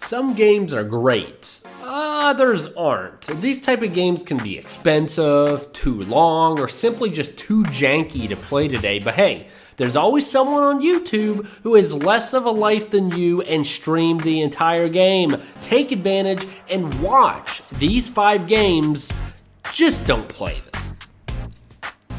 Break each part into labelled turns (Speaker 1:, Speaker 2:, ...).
Speaker 1: Some games are great, others aren't. These type of games can be expensive, too long, or simply just too janky to play today, but hey, there's always someone on YouTube who has less of a life than you and streamed the entire game. Take advantage and watch these 5 games, just don't play them.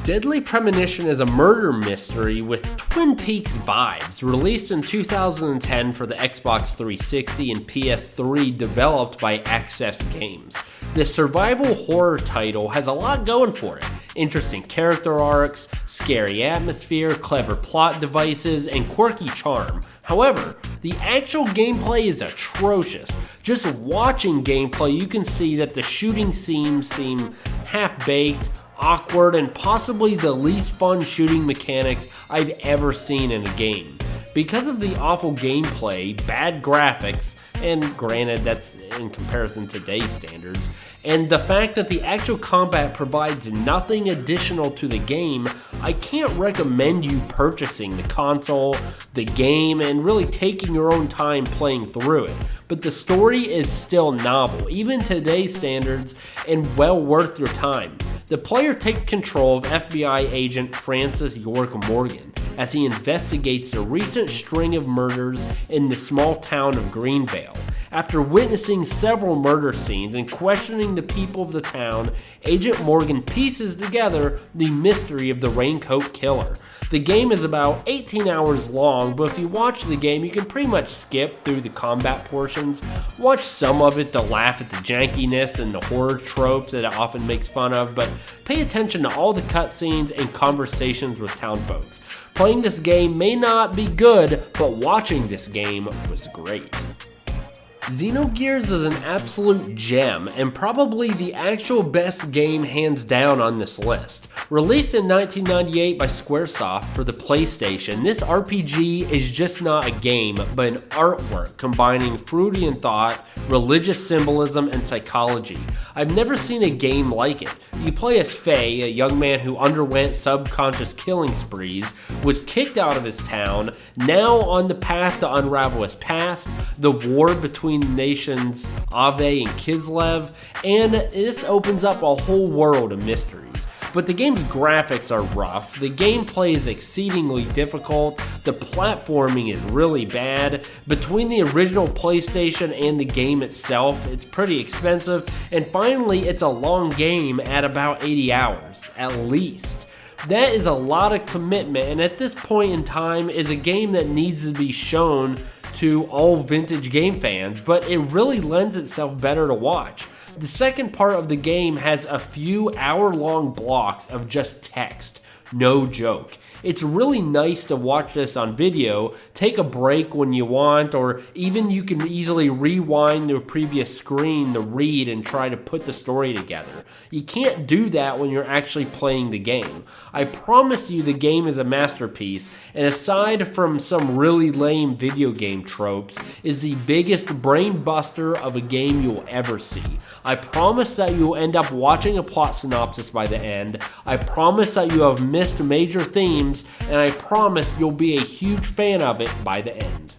Speaker 1: Deadly Premonition is a murder mystery with Twin Peaks vibes, released in 2010 for the Xbox 360 and PS3, developed by Access Games. This survival horror title has a lot going for it. Interesting character arcs, scary atmosphere, clever plot devices, and quirky charm. However, the actual gameplay is atrocious. Just watching gameplay, you can see that the shooting scenes seem half-baked, awkward, and possibly the least fun shooting mechanics I've ever seen in a game. Because of the awful gameplay, bad graphics, and granted that's in comparison to today's standards, and the fact that the actual combat provides nothing additional to the game, I can't recommend you purchasing the console, the game, and really taking your own time playing through it. But the story is still novel, even today's standards, and well worth your time. The player takes control of FBI agent Francis York Morgan as he investigates the recent string of murders in the small town of Greenvale. After witnessing several murder scenes and questioning the people of the town, Agent Morgan pieces together the mystery of the Raincoat Killer. The game is about 18 hours long, but if you watch the game, you can pretty much skip through the combat portions. Watch some of it to laugh at the jankiness and the horror tropes that it often makes fun of, but pay attention to all the cutscenes and conversations with townfolks. Playing this game may not be good, but watching this game was great. Xenogears is an absolute gem and probably the actual best game hands down on this list. Released in 1998 by Squaresoft for the PlayStation, this RPG is just not a game, but an artwork combining Freudian thought, religious symbolism, and psychology. I've never seen a game like it. You play as Faye, a young man who underwent subconscious killing sprees, was kicked out of his town, now on the path to unravel his past, the war between nations Ave and Kislev, and this opens up a whole world of mysteries. But the game's graphics are rough, the gameplay is exceedingly difficult, the platforming is really bad. Between the original PlayStation and the game itself, it's pretty expensive, and finally it's a long game at about 80 hours, at least. That is a lot of commitment, and at this point in time is a game that needs to be shown to all vintage game fans, but it really lends itself better to watch. The second part of the game has a few hour-long blocks of just text, no joke. It's really nice to watch this on video, take a break when you want, or even you can easily rewind the previous screen to read and try to put the story together. You can't do that when you're actually playing the game. I promise you the game is a masterpiece, and aside from some really lame video game tropes, is the biggest brain buster of a game you'll ever see. I promise that you'll end up watching a plot synopsis by the end. I promise that you have missed major themes, and I promise you'll be a huge fan of it by the end.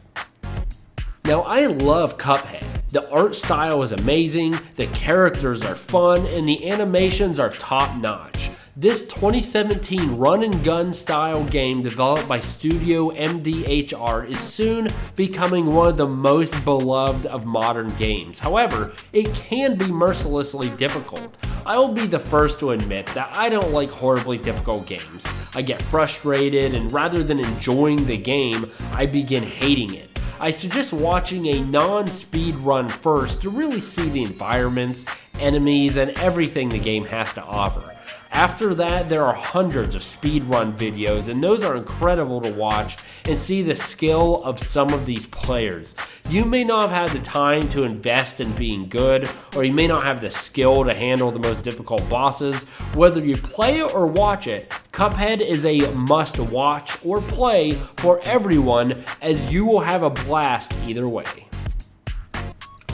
Speaker 1: Now, I love Cuphead. The art style is amazing, the characters are fun, and the animations are top-notch. This 2017 run-and-gun style game developed by Studio MDHR is soon becoming one of the most beloved of modern games. However, it can be mercilessly difficult. I will be the first to admit that I don't like horribly difficult games. I get frustrated, and rather than enjoying the game, I begin hating it. I suggest watching a non-speed run first to really see the environments, enemies, and everything the game has to offer. After that, there are hundreds of speedrun videos, and those are incredible to watch and see the skill of some of these players. You may not have had the time to invest in being good, or you may not have the skill to handle the most difficult bosses. Whether you play it or watch it, Cuphead is a must watch or play for everyone, as you will have a blast either way.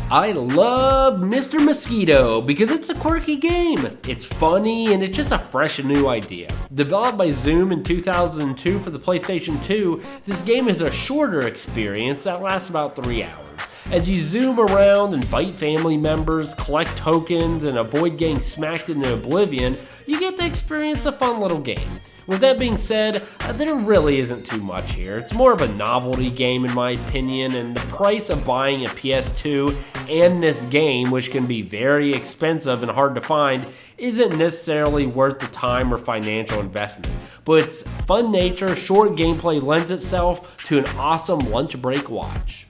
Speaker 1: I love Mr. Mosquito because it's a quirky game. It's funny and it's just a fresh and new idea. Developed by Zoom in 2002 for the PlayStation 2, this game is a shorter experience that lasts about 3 hours. As you zoom around and bite family members, collect tokens, and avoid getting smacked into oblivion, you get to experience a fun little game. With that being said, there really isn't too much here. It's more of a novelty game in my opinion, and the price of buying a PS2 and this game, which can be very expensive and hard to find, isn't necessarily worth the time or financial investment. But its fun nature, short gameplay lends itself to an awesome lunch break watch.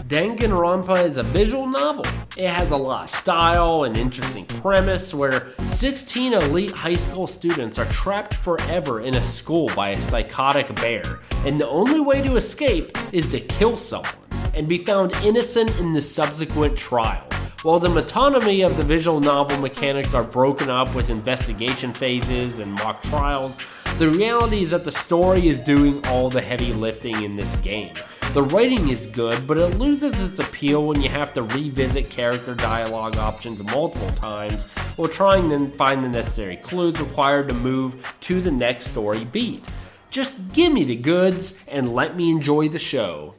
Speaker 1: Danganronpa is a visual novel. It has a lot of style and interesting premise where 16 elite high school students are trapped forever in a school by a psychotic bear, and the only way to escape is to kill someone and be found innocent in the subsequent trial. While the metonymy of the visual novel mechanics are broken up with investigation phases and mock trials, the reality is that the story is doing all the heavy lifting in this game. The writing is good, but it loses its appeal when you have to revisit character dialogue options multiple times while trying to find the necessary clues required to move to the next story beat. Just give me the goods and let me enjoy the show.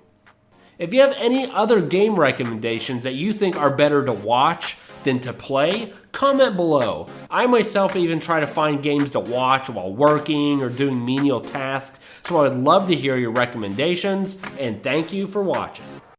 Speaker 1: If you have any other game recommendations that you think are better to watch than to play, comment below. I myself even try to find games to watch while working or doing menial tasks, so I would love to hear your recommendations, and thank you for watching.